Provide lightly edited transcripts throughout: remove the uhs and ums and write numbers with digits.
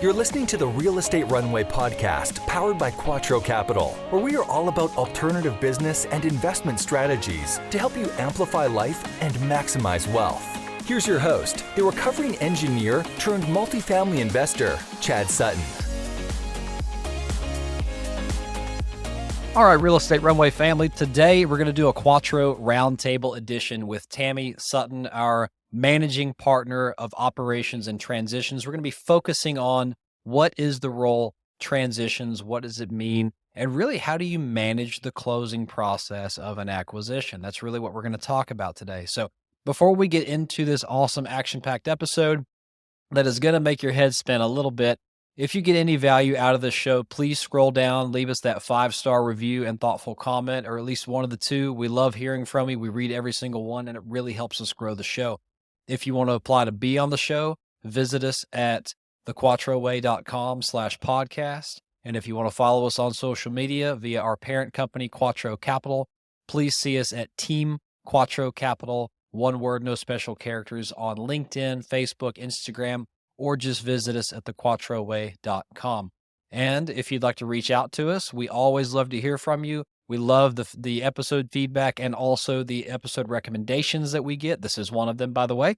You're listening to the Real Estate Runway Podcast, powered by Quattrro Capital, where we are all about alternative business and investment strategies to help you amplify life and maximize wealth. Here's your host, the recovering engineer turned multifamily investor, Chad Sutton. All right, Real Estate Runway family, today we're going to do a Quatro Roundtable edition with Tammy Sutton, our managing partner of operations and transitions. We're going to be focusing on what is the role transitions, what does it mean, and really how do you manage the closing process of an acquisition? That's really what we're going to talk about today. So before we get into this awesome action-packed episode that is going to make your head spin a little bit, if you get any value out of this show, please scroll down, leave us that 5-star review and thoughtful comment, or at least one of the two. We love hearing from you. We read every single one, and it really helps us grow the show. If you want to apply to be on the show, visit us at thequattroway.com/podcast. And if you want to follow us on social media via our parent company, Quattro Capital, please see us at Team Quattro Capital, one word, no special characters, on LinkedIn, Facebook, Instagram, or just visit us at thequattroway.com. And if you'd like to reach out to us, we always love to hear from you. We love the episode feedback and also the episode recommendations that we get. This is one of them, by the way.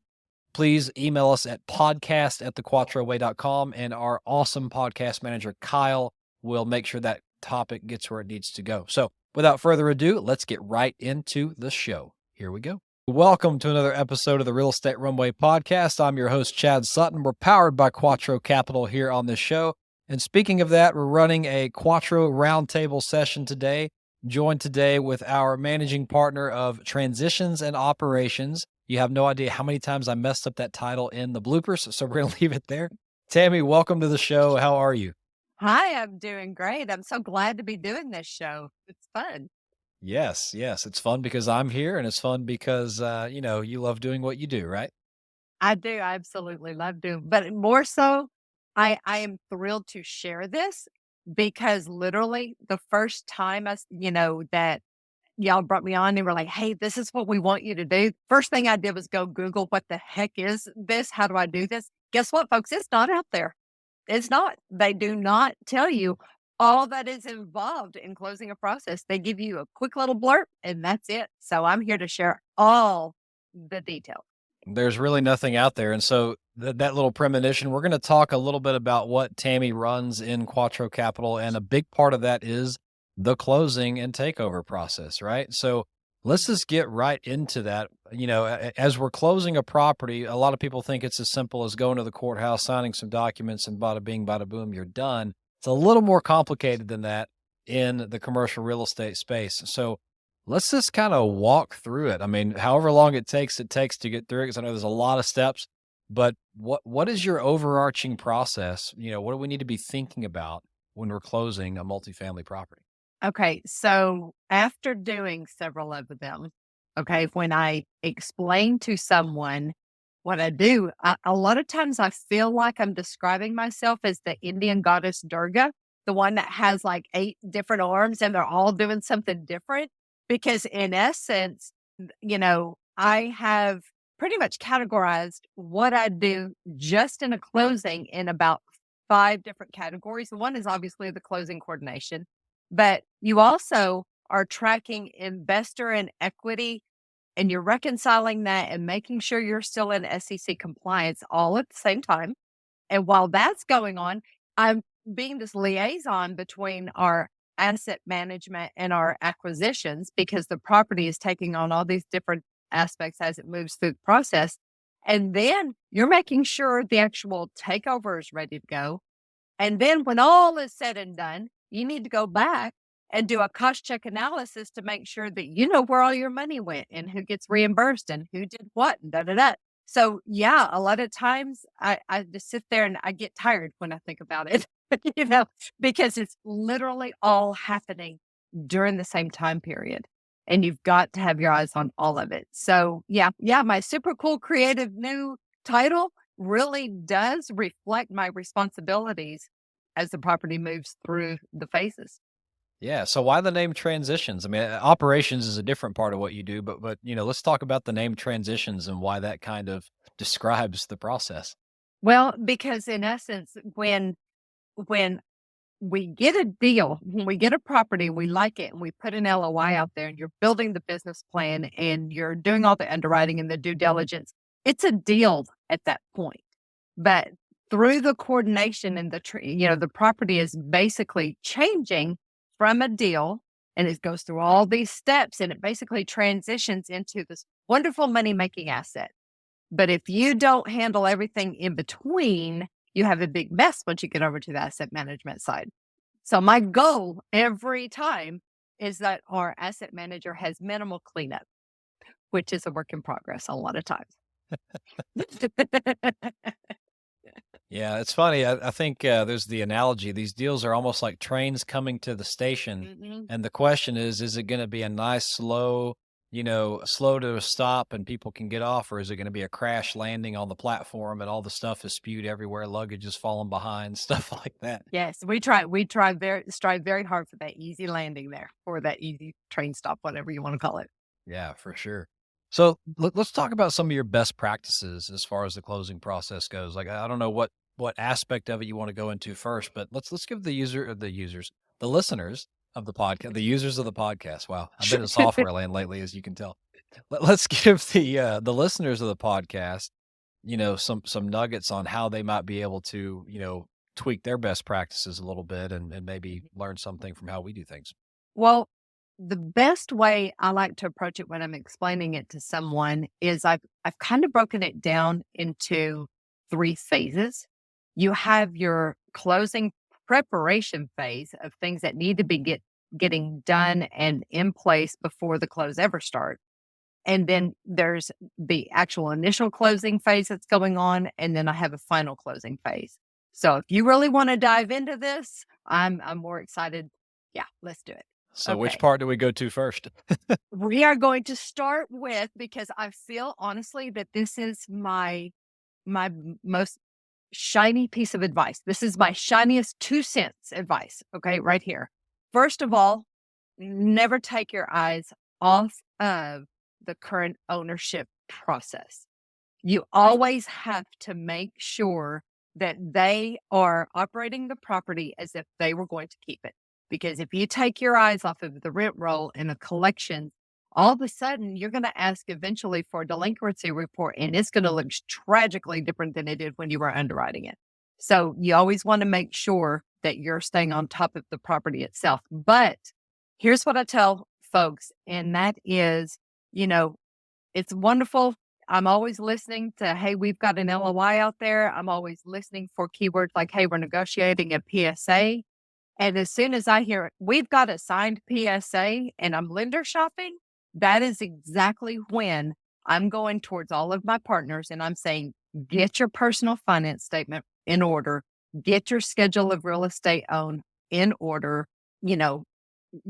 Please email us at podcast@thequattroway.com, and our awesome podcast manager, Kyle, will make sure that topic gets where it needs to go. So without further ado, let's get right into the show. Here we go. Welcome to another episode of the Real Estate Runway Podcast. I'm your host, Chad Sutton. We're powered by Quattro Capital here on this show. And speaking of that, we're running a Quattro Roundtable session today, joined today with our managing partner of transitions and operations. You have no idea how many times I messed up that title in the bloopers, so we're going to leave it there. Tammy, welcome to the show. How are you? Hi, I'm doing great. I'm so glad to be doing this show. It's fun. Yes. It's fun because I'm here, and it's fun because, you love doing what you do, right? I do. I absolutely love doing, but more so, I am thrilled to share this because literally the first time that y'all brought me on, they were like, "Hey, this is what we want you to do." First thing I did was go Google what the heck is this? How do I do this? Guess what, folks? It's not out there. It's not. They do not tell you all that is involved in closing a process. They give you a quick little blurb and that's it. So I'm here to share all the details. There's really nothing out there. And so that little premonition, we're going to talk a little bit about what Tammy runs in Quattro Capital. And a big part of that is the closing and takeover process, right? So let's just get right into that. As we're closing a property, a lot of people think it's as simple as going to the courthouse, signing some documents, and bada bing, bada boom, you're done. It's a little more complicated than that in the commercial real estate space. So let's just kind of walk through it. I mean, however long it takes to get through it, because I know there's a lot of steps, but what is your overarching process? What do we need to be thinking about when we're closing a multifamily property? Okay. So after doing several of them, when I explain to someone what I do, a lot of times I feel like I'm describing myself as the Indian goddess Durga, the one that has like 8 different arms and they're all doing something different. Because in essence, I have pretty much categorized what I do just in a closing in about 5 different categories. One is obviously the closing coordination, but you also are tracking investor and equity, and you're reconciling that and making sure you're still in SEC compliance all at the same time. And while that's going on, I'm being this liaison between our asset management and our acquisitions, because the property is taking on all these different aspects as it moves through the process. And then you're making sure the actual takeover is ready to go. And then when all is said and done, you need to go back and do a cost check analysis to make sure that you know where all your money went and who gets reimbursed and who did what and da. So yeah, a lot of times I just sit there and I get tired when I think about it, because it's literally all happening during the same time period. And you've got to have your eyes on all of it. So yeah, my super cool creative new title really does reflect my responsibilities as the property moves through the phases. Yeah. So why the name transitions? I mean, operations is a different part of what you do, but let's talk about the name transitions and why that kind of describes the process. Well, because in essence, when we get a deal, when we get a property, we like it, and we put an LOI out there, and you're building the business plan, and you're doing all the underwriting and the due diligence, it's a deal at that point. But through the coordination and the property is basically changing from a deal, and it goes through all these steps, and it basically transitions into this wonderful money-making asset. But if you don't handle everything in between, you have a big mess once you get over to the asset management side. So my goal every time is that our asset manager has minimal cleanup, which is a work in progress a lot of times. Yeah, it's funny. I think there's the analogy. These deals are almost like trains coming to the station. Mhm. And the question is it going to be a nice, slow, slow to a stop and people can get off? Or is it going to be a crash landing on the platform and all the stuff is spewed everywhere, luggage is falling behind, stuff like that? Yes, we strive very hard for that easy landing there, or that easy train stop, whatever you want to call it. Yeah, for sure. So let's talk about some of your best practices as far as the closing process goes. Like, I don't know what aspect of it you want to go into first, but let's give the listeners of the podcast, the users of the podcast. Wow, I've been in software land lately, as you can tell. Let's give the listeners of the podcast, some nuggets on how they might be able to, tweak their best practices a little bit and maybe learn something from how we do things. Well, the best way I like to approach it when I'm explaining it to someone is I've kind of broken it down into 3 phases. You have your closing preparation phase of things that need to be getting done and in place before the close ever starts. And then there's the actual initial closing phase that's going on, and then I have a final closing phase. So if you really want to dive into this, I'm more excited. Yeah, let's do it. So which Okay. part do we go to first? We are going to start with, because I feel honestly that this is my most shiny piece of advice. This is my shiniest 2 cents advice. Okay, right here. First of all, never take your eyes off of the current ownership process. You always have to make sure that they are operating the property as if they were going to keep it. Because if you take your eyes off of the rent roll and the collection, all of a sudden you're going to ask eventually for a delinquency report, and it's going to look tragically different than it did when you were underwriting it. So you always want to make sure that you're staying on top of the property itself. But here's what I tell folks, and that is, it's wonderful. I'm always listening to, hey, we've got an LOI out there. I'm always listening for keywords like, hey, we're negotiating a PSA. And as soon as I hear we've got a signed PSA and I'm lender shopping, that is exactly when I'm going towards all of my partners and I'm saying, get your personal finance statement in order, get your schedule of real estate owned in order,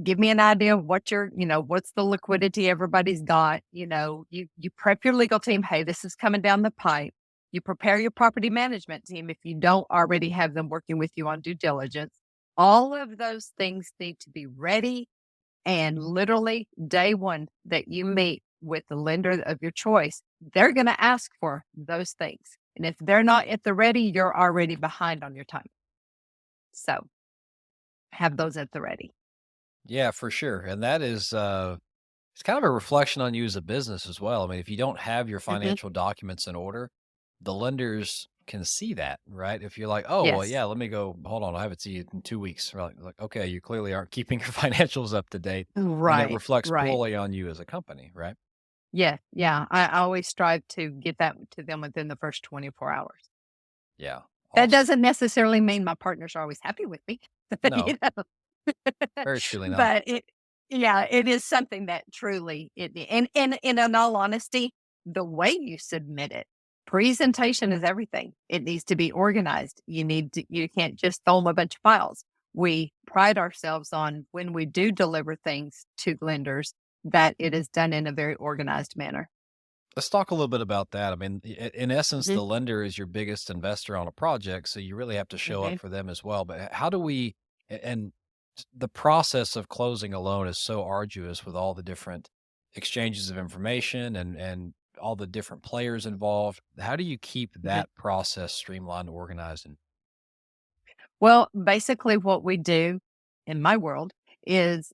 give me an idea of what's the liquidity everybody's got. You prep your legal team. Hey, this is coming down the pipe. You prepare your property management team if you don't already have them working with you on due diligence. All of those things need to be ready. And literally day one that you meet with the lender of your choice, they're going to ask for those things. And if they're not at the ready, you're already behind on your time. So have those at the ready. Yeah, for sure. And that is, it's kind of a reflection on you as a business as well. I mean, if you don't have your financial documents in order, the lenders can see that, right? If you're like, oh, well, Yes. yeah, let me go, hold on, I haven't seen you in 2 weeks. We're like, okay, you clearly aren't keeping your financials up to date. And it Right. reflects Right. poorly on you as a company, right? Yeah. Yeah. I always strive to get that to them within the first 24 hours. Yeah. That Awesome. doesn't necessarily mean my partners are always happy with me. No, you know? very truly not. But it is something that truly and in all honesty, the way you submit it, presentation is everything. It needs to be organized. You can't just throw them a bunch of files. We pride ourselves on when we do deliver things to lenders that it is done in a very organized manner. Let's talk a little bit about that. I mean, in essence, Mhm. the lender is your biggest investor on a project, so you really have to show up Mhm. for them as well. But how do we, and the process of closing a loan is so arduous with all the different exchanges of information and all the different players involved. How do you keep that process streamlined, organized? And Well, basically what we do in my world is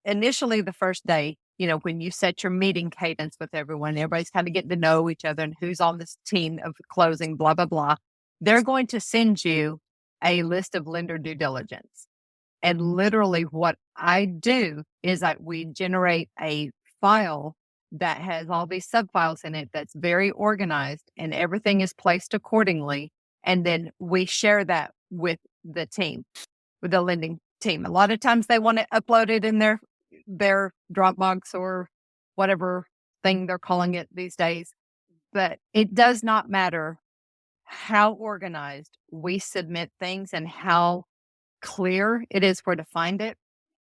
initially the first day, when you set your meeting cadence with everyone, everybody's kind of getting to know each other and who's on this team of closing, blah, blah, blah. They're going to send you a list of lender due diligence. And literally what I do is we generate a file that has all these subfiles in it that's very organized and everything is placed accordingly. And then we share that with the team, with the lending team. A lot of times they want it uploaded in their Dropbox or whatever thing they're calling it these days. But it does not matter how organized we submit things and how clear it is where to find it.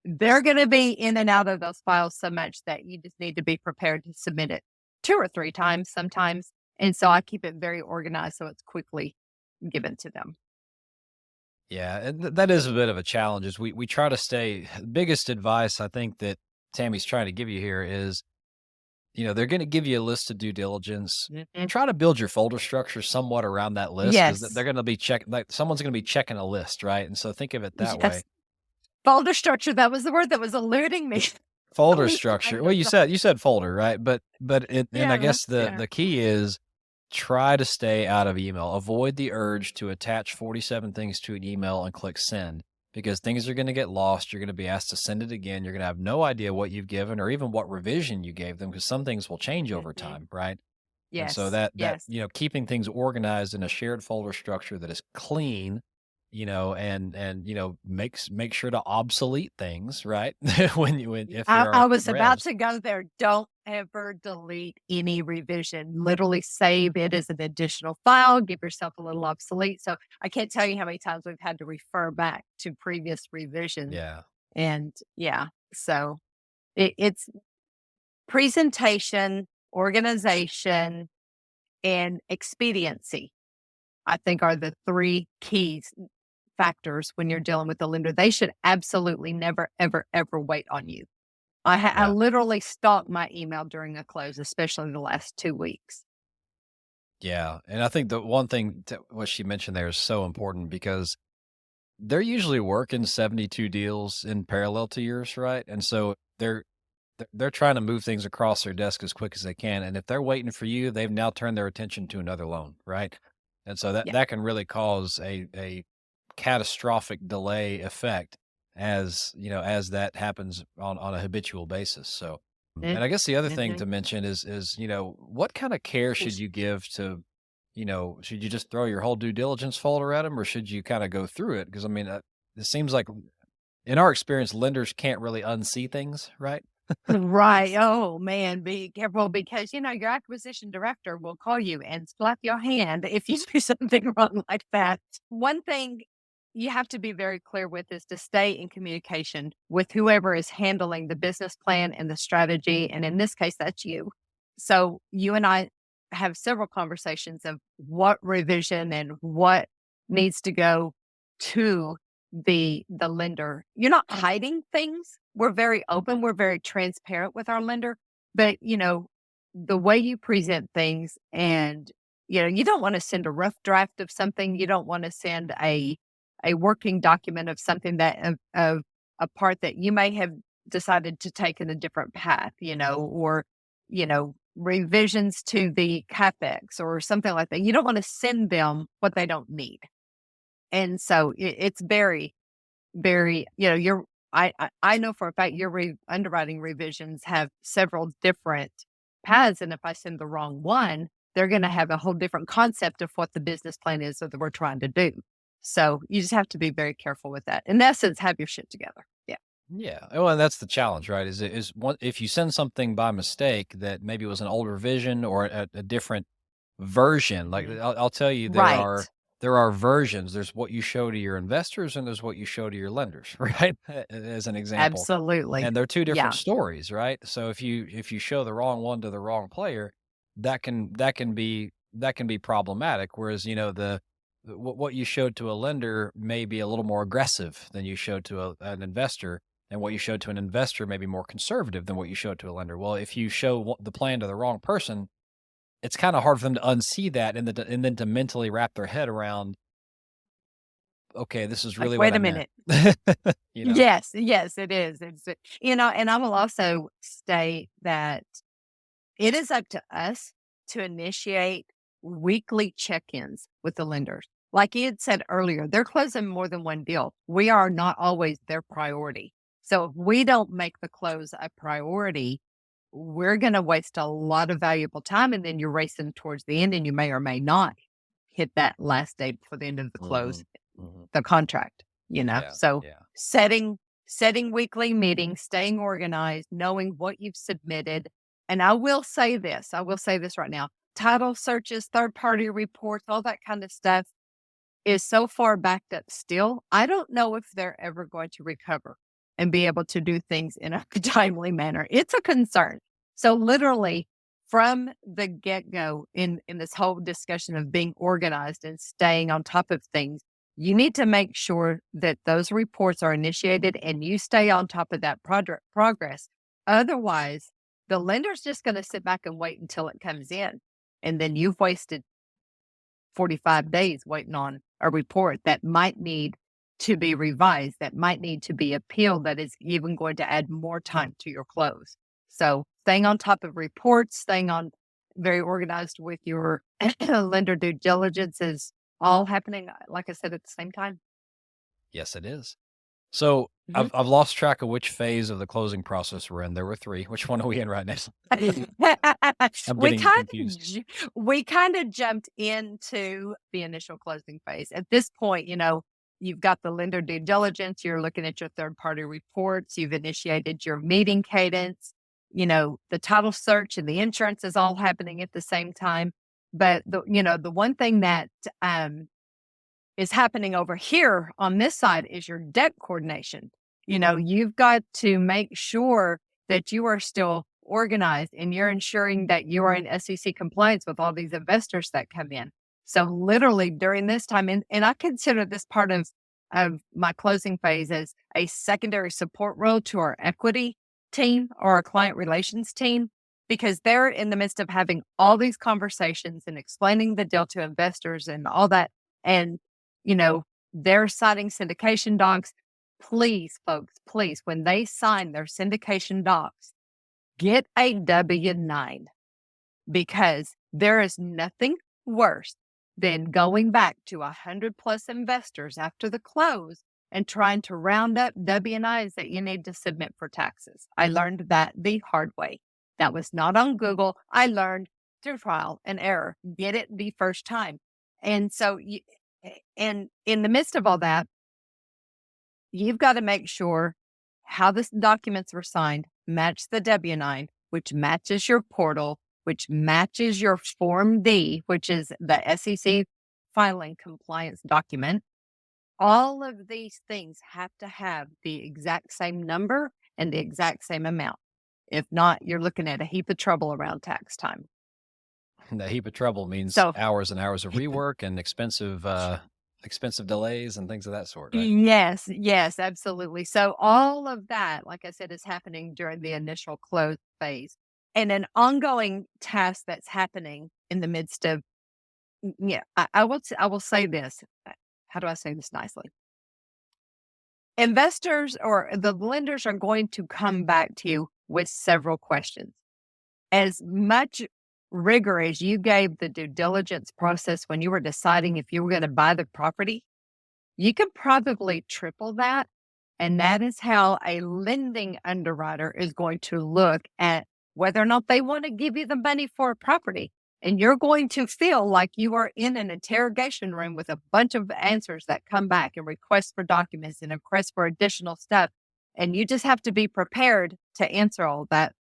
They're going to be in and out of those files so much that you just need to be prepared to submit it 2 or 3 times sometimes. And so I keep it very organized so it's quickly given to them. yeah, and that is a bit of a challenge. Is we try to stay. Biggest advice I think that Tammy's trying to give you here is, they're going to give you a list of due diligence. Mhm. Try to build your folder structure somewhat around that list because Yes. they're going to be checking. Like someone's going to be checking a list, right? And so think of it that way. Yes. Folder structure. That was the word that was eluding me. Folder Always structure. trying Well, to you said folder, right? But and I Yeah. guess Yeah. the key is try to stay out of email. Avoid the urge to attach 47 things to an email and click send because things are going to get lost. You're going to be asked to send it again. You're going to have no idea what you've given or even what revision you gave them because some things will change over Mhm. time, right? And so Yes. Yes. keeping things organized in a shared folder structure that is clean, and make sure to obsolete things, right? If there I are was about revs. to go there. Don't ever delete any revision. Literally save it as an additional file. Give yourself a little obsolete. So I can't tell you how many times we've had to refer back to previous revisions. Yeah. And yeah, so it's presentation, organization, and expediency, I think are the 3 keys factors when you're dealing with the lender. They should absolutely never, ever, ever wait on you. I Yeah. literally stalk my email during a close, especially the last 2 weeks. Yeah. And I think the one thing what she mentioned there is so important because they're usually working 72 deals in parallel to yours, right? And so they're trying to move things across their desk as quick as they can. And if they're waiting for you, they've now turned their attention to another loan, right? And so Yeah. that can really cause a catastrophic delay effect as that happens on a habitual basis. So, and I guess the other thing Mhm. to mention is, what kind of care should you give to, should you just throw your whole due diligence folder at them or should you kind of go through it? Because I mean, it seems like in our experience, lenders can't really unsee things, right? Right. Oh man, be careful because your acquisition director will call you and slap your hand if you do something wrong like that. One thing you have to be very clear with is to stay in communication with whoever is handling the business plan and the strategy. And in this case, that's you. So you and I have several conversations of what revision and what needs to go to the lender. You're not hiding things. We're very open, we're very transparent with our lender, but the way you present things and you don't want to send a rough draft of something, you don't want to send a working document of something that of a part that you may have decided to take in a different path, or revisions to the capex or something like that. You don't want to send them what they don't need. And so it's very, very, I know for a fact your underwriting revisions have several different paths. And if I send the wrong one, they're going to have a whole different concept of what the business plan is that we're trying to do. So you just have to be very careful with that. In essence, have your shit together. Yeah. Yeah. Well, and that's the challenge, right? Is one if you send something by mistake that maybe was an old revision or a different version, like Mhm. I'll tell you, Right. there are versions. There's what you show to your investors, and there's what you show to your lenders, right? As an example, Absolutely. and they're two different Yeah. stories, right? So if you show the wrong one to the wrong player, that can be problematic. Whereas what you showed to a lender may be a little more aggressive than you showed to an investor. and what you showed to an investor may be more conservative than what you showed to a lender. Well, if you show the plan to the wrong person, it's kind of hard for them to unsee that and then to mentally wrap their head around, okay, this is Like, really wait what I a meant. minute. You know? Yes, it is. And I will also state that it is up to us to initiate weekly check-ins with the lenders. Like you had said earlier, they're closing more than one deal. We are not always their priority. So if we don't make the close a priority, we're going to waste a lot of valuable time. And then you're racing towards the end and you may or may not hit that last date for the end of the close, the contract, Yeah, So yeah. setting weekly meetings, staying organized, knowing what you've submitted. And I will say this right now, title searches, third-party reports, all that kind of stuff is so far backed up still. I don't know if they're ever going to recover and be able to do things in a timely manner. It's a concern. So literally from the get-go in this whole discussion of being organized and staying on top of things, you need to make sure that those reports are initiated and you stay on top of that progress. Otherwise, the lender's just going to sit back and wait until it comes in. And then you've wasted 45 days waiting on a report that might need to be revised, that might need to be appealed, that is even going to add more time to your close. So staying on top of reports, staying on very organized with your lender due diligence is all happening, like I said, at the same time. Yes, it is. So I've lost track of which phase of the closing process we're in. There were 3. Which one are we in right now? I'm getting confused. We kind of jumped into the initial closing phase. At this point, you've got the lender due diligence. You're looking at your third-party reports. You've initiated your meeting cadence. The title search and the insurance is all happening at the same time. But the one thing that is happening over here on this side is your debt coordination. You've got to make sure that you are still organized and you're ensuring that you are in SEC compliance with all these investors that come in. So literally during this time, and I consider this part of my closing phase as a secondary support role to our equity team or our client relations team, because they're in the midst of having all these conversations and explaining the deal to investors and all that. And, they're signing syndication docs. Please, folks, please, when they sign their syndication docs, get a W-9, because there is nothing worse than going back to 100+ investors after the close and trying to round up W-9s that you need to submit for taxes. I learned that the hard way. That was not on Google. I learned through trial and error. Get it the first time. And so, and in the midst of all that, you've got to make sure how the documents were signed match the W-9, which matches your portal, which matches your Form D, which is the SEC filing compliance document. All of these things have to have the exact same number and the exact same amount. If not, you're looking at a heap of trouble around tax time. The heap of trouble means hours and hours of rework and expensive delays and things of that sort, right? Yes, absolutely. So all of that, like I said, is happening during the initial close phase. And an ongoing task that's happening in the midst of, I will say this. How do I say this nicely? Investors or the lenders are going to come back to you with several questions. As much rigor as you gave the due diligence process when you were deciding if you were going to buy the property, you could probably triple that. And that is how a lending underwriter is going to look at whether or not they want to give you the money for a property. And you're going to feel like you are in an interrogation room with a bunch of answers that come back and requests for documents and requests for additional stuff. And you just have to be prepared to answer all that.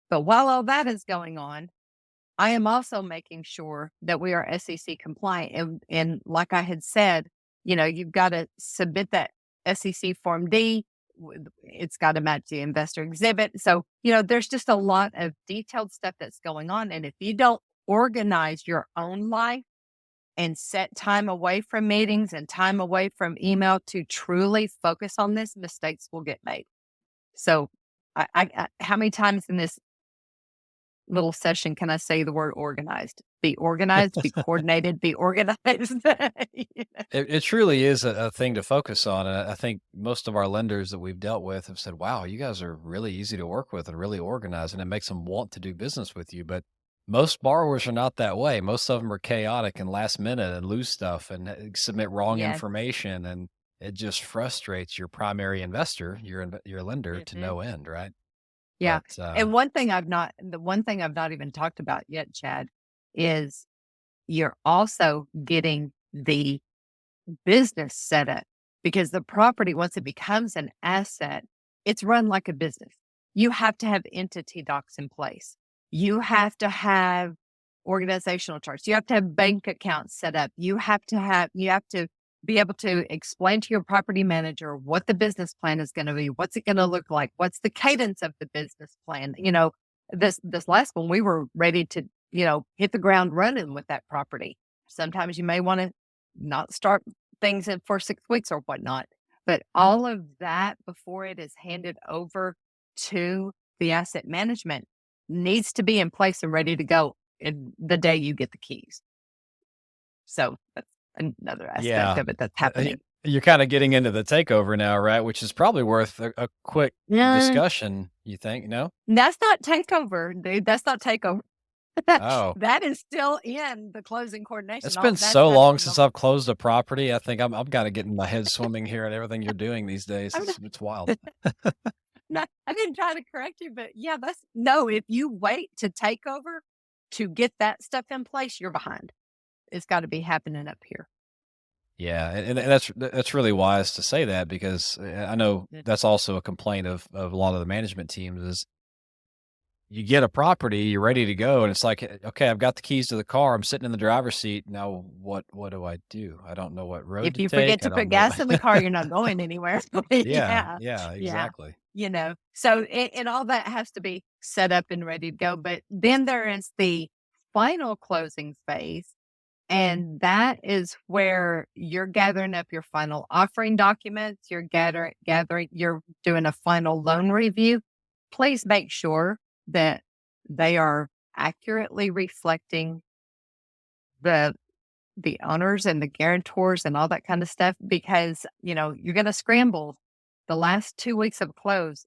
But while all that is going on, I am also making sure that we are SEC compliant. And like I had said, you've got to submit that SEC Form D. It's got to match the investor exhibit. So, there's just a lot of detailed stuff that's going on. And if you don't organize your own life and set time away from meetings and time away from email to truly focus on this, mistakes will get made. So how many times in this little session can I say the word organized? Be organized, be coordinated, be organized. It truly is a thing to focus on. And I think most of our lenders that we've dealt with have said, wow, you guys are really easy to work with and really organized, and it makes them want to do business with you. But most borrowers are not that way. Most of them are chaotic and last minute and lose stuff and submit wrong Yes. information. And it just frustrates your primary investor, your lender, to Mhm. no end, right? Yeah. But And the one thing I've not even talked about yet, Chad, is you're also getting the business set up, because the property, once it becomes an asset, it's run like a business. You have to have entity docs in place. You have to have organizational charts. You have to have bank accounts set up. You have to be able to explain to your property manager what the business plan is going to be. What's it going to look like? What's the cadence of the business plan? This last one, we were ready to, hit the ground running with that property. Sometimes you may want to not start things in for 6 weeks or whatnot, but all of that before it is handed over to the asset management needs to be in place and ready to go in the day you get the keys. So that's another aspect yeah, of it that's happening. you're kind of getting into the takeover now, right? Which is probably worth a quick Yeah, discussion, you think? No? that's not takeover, dude. That's not takeover. Oh, That is still in the closing coordination. it's All been that so stuff long is since on. I've closed a property. I think I'm kind of getting my head swimming here at everything you're doing these days. I'm It's wild. not, I didn't try to correct you, but yeah, no. If you wait to take over to get that stuff in place, you're behind. It's got to be happening up here. Yeah, and that's really wise to say that, because I know Yeah. that's also a complaint of a lot of the management teams is you get a property, you're ready to go, and it's like, okay, I've got the keys to the car, I'm sitting in the driver's seat. Now what do I do? I don't know what road If to you forget take. I to put don't know. gas in the car, you're not going anywhere. Yeah, Yeah. yeah, Yeah. exactly. So and all that has to be set up and ready to go. But then there is the final closing phase. And that is where you're gathering up your final offering documents. You're you're doing a final loan review. Please make sure that they are accurately reflecting the owners and the guarantors and all that kind of stuff, because, you're going to scramble the last 2 weeks of close.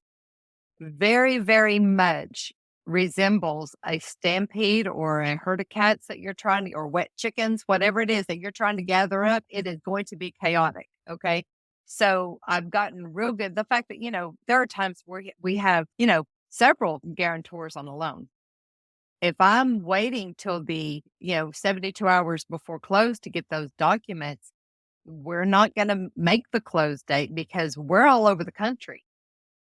Very, very much resembles a stampede or a herd of cats that you're trying to, or wet chickens, whatever it is that you're trying to gather up. It is going to be chaotic. Okay. So I've gotten real good. The fact that, there are times where we have, several guarantors on a loan. If I'm waiting till the, 72 hours before close to get those documents, we're not going to make the close date, because we're all over the country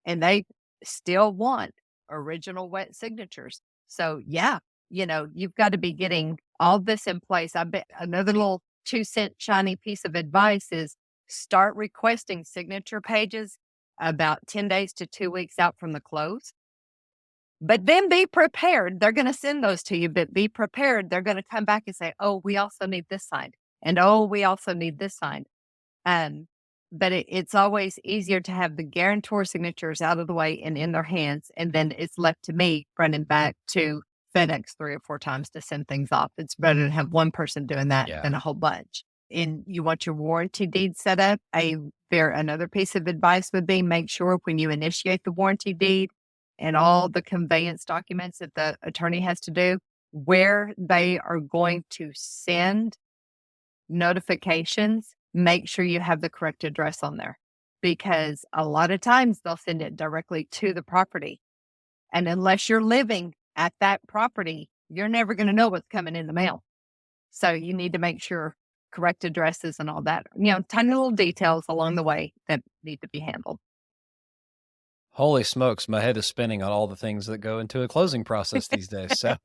and they still want original wet signatures. So yeah, you've got to be getting all this in place. I bet another little 2-cent shiny piece of advice is start requesting signature pages about 10 days to 2 weeks out from the close. But then be prepared. They're going to send those to you, but be prepared. They're going to come back and say, oh, we also need this signed. And oh, we also need this signed. But it's always easier to have the guarantor signatures out of the way and in their hands. And then it's left to me running back to FedEx 3 or 4 times to send things off. It's better to have one person doing that Yeah. than a whole bunch. And you want your warranty deed set up. Another piece of advice would be, make sure when you initiate the warranty deed and all the conveyance documents that the attorney has to do, where they are going to send notifications, make sure you have the correct address on there, because a lot of times they'll send it directly to the property. And unless you're living at that property, you're never going to know what's coming in the mail. So you need to make sure correct addresses and all that, tiny little details along the way that need to be handled. Holy smokes, my head is spinning on all the things that go into a closing process these days. So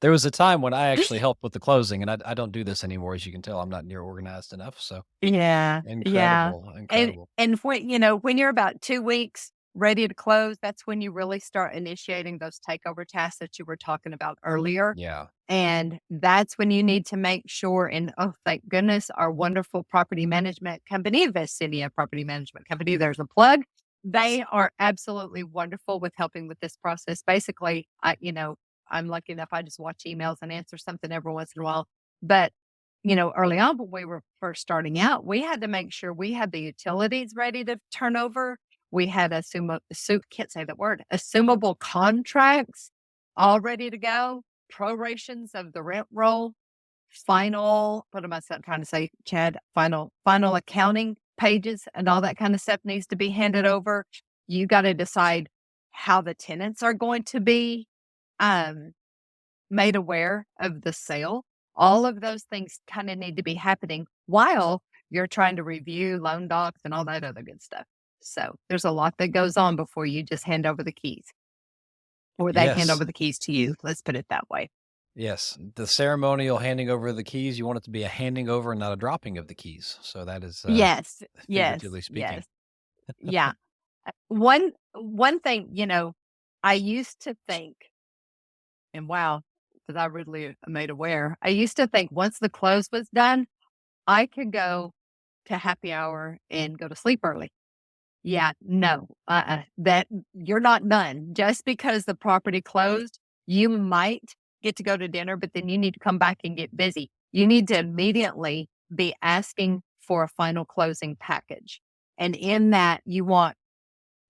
there was a time when I actually helped with the closing, and I don't do this anymore. As you can tell, I'm not near organized enough. So Yeah. incredible, And incredible. when you're about 2 weeks ready to close, that's when you really start initiating those takeover tasks that you were talking about earlier. Yeah. And that's when you need to make sure, and oh, thank goodness, our wonderful property management company, Vestinia Property Management Company, there's a plug. They are absolutely wonderful with helping with this process. Basically, I'm lucky enough, I just watch emails and answer something every once in a while. But, early on when we were first starting out, we had to make sure we had the utilities ready to turn over. We had can't say that word, assumable contracts all ready to go, prorations of the rent roll, what am I trying to say, Chad? Final accounting pages and all that kind of stuff needs to be handed over. You got to decide how the tenants are going to be made aware of the sale. All of those things kind of need to be happening while you're trying to review loan docs and all that other good stuff. So there's a lot that goes on before you just hand over the keys, or they hand Yes. over the keys to you. Let's put it that way. Yes. The ceremonial handing over of the keys, you want it to be a handing over and not a dropping of the keys. So that is Yes, figuratively yes, speaking. yes. Yeah. One thing, I used to think, and wow, because I really made aware, I used to think once the close was done, I could go to happy hour and go to sleep early. Yeah, no, that you're not done. Just because the property closed, you might get to go to dinner, but then you need to come back and get busy. You need to immediately be asking for a final closing package. And in that, you want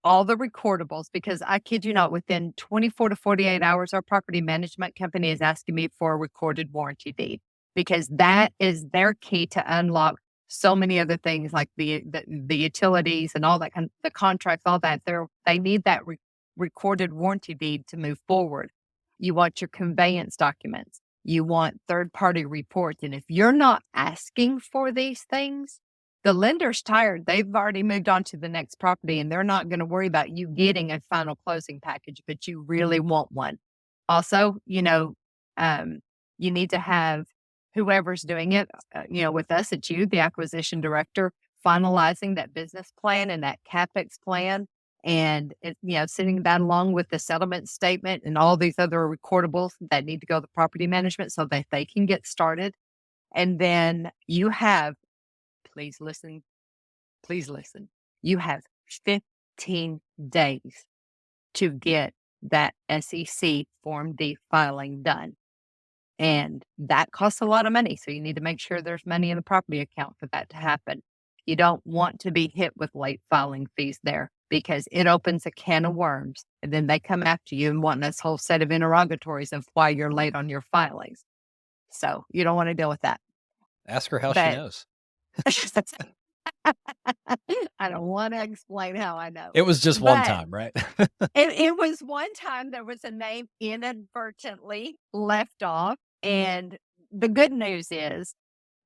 all the recordables, because I kid you not, within 24 to 48 hours, our property management company is asking me for a recorded warranty deed, because that is their key to unlock so many other things like the utilities and all that the contracts, all that. They need that recorded warranty deed to move forward. You want your conveyance documents. You want third-party reports. And if you're not asking for these things, the lender's tired. They've already moved on to the next property, and they're not going to worry about you getting a final closing package, but you really want one. Also, you need to have whoever's doing it, with us, it's you, the acquisition director, finalizing that business plan and that CapEx plan, and sitting that along with the settlement statement and all these other recordables that need to go to property management so that they can get started. And then you have, please listen, you have 15 days to get that SEC Form D filing done. And that costs a lot of money. So you need to make sure there's money in the property account for that to happen. You don't want to be hit with late filing fees there, because it opens a can of worms. And then they come after you and want this whole set of interrogatories of why you're late on your filings. So you don't want to deal with that. Ask her how she knows. I don't want to explain how I know. It was just one time, right? It was one time there was a name inadvertently left off. And the good news is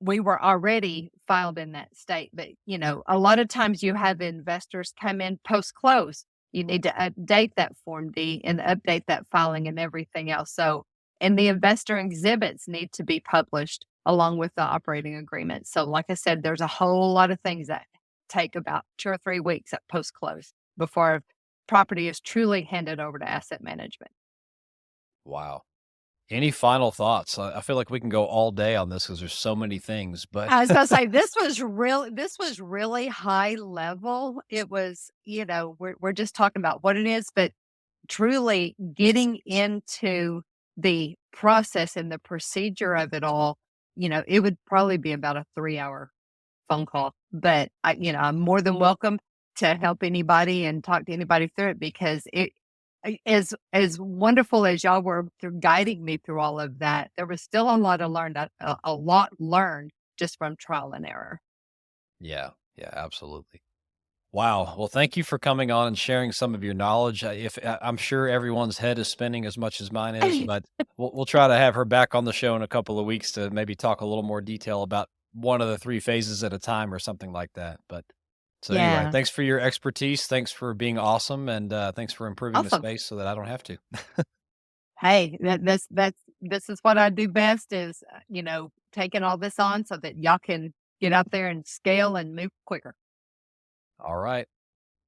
we were already filed in that state. But, a lot of times you have investors come in post-close. You need to update that Form D and update that filing and everything else. So, and the investor exhibits need to be published along with the operating agreement. So like I said, there's a whole lot of things that take about 2 or 3 weeks at post-close before property is truly handed over to asset management. Wow. Any final thoughts? I feel like we can go all day on this because there's so many things, but I was going to say, this was really high level. It was, we're just talking about what it is, but truly getting into the process and the procedure of it all, it would probably be about a 3-hour phone call, but I'm more than welcome to help anybody and talk to anybody through it, because it, as wonderful as y'all were through guiding me through all of that, there was still a lot learned just from trial and error. Yeah, absolutely. Wow. Well, thank you for coming on and sharing some of your knowledge. I'm sure everyone's head is spinning as much as mine is, but we'll try to have her back on the show in a couple of weeks to maybe talk a little more detail about one of the 3 phases at a time or something like that. But so anyway, thanks for your expertise. Thanks for being awesome. And thanks for improving the space so that I don't have to. Hey, this is what I do best is, taking all this on so that y'all can get out there and scale and move quicker. All right.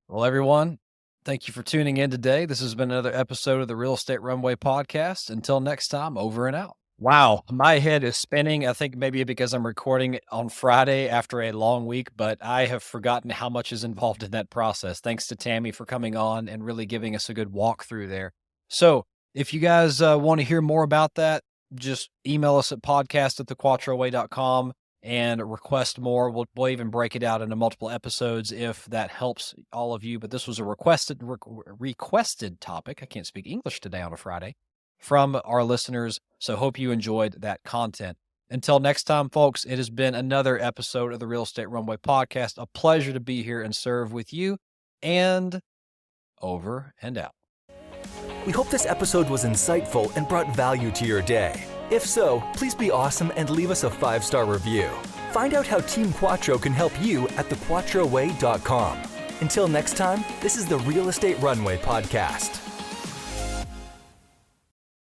Well, everyone, thank you for tuning in today. This has been another episode of the Real Estate Runway Podcast. Until next time, over and out. Wow, my head is spinning. I think maybe because I'm recording it on Friday after a long week, but I have forgotten how much is involved in that process. Thanks to Tammy for coming on and really giving us a good walkthrough there. So if you guys want to hear more about that, just email us at podcast@thequattroway.com and request more. We'll even break it out into multiple episodes if that helps all of you. But this was a requested topic. I can't speak English today on a Friday from our listeners. So hope you enjoyed that content. Until next time, folks, it has been another episode of the Real Estate Runway Podcast. A pleasure to be here and serve with you. And over and out. We hope this episode was insightful and brought value to your day. If so, please be awesome and leave us a 5-star review. Find out how Team Quatro can help you at thequattroway.com. Until next time, this is the Real Estate Runway Podcast.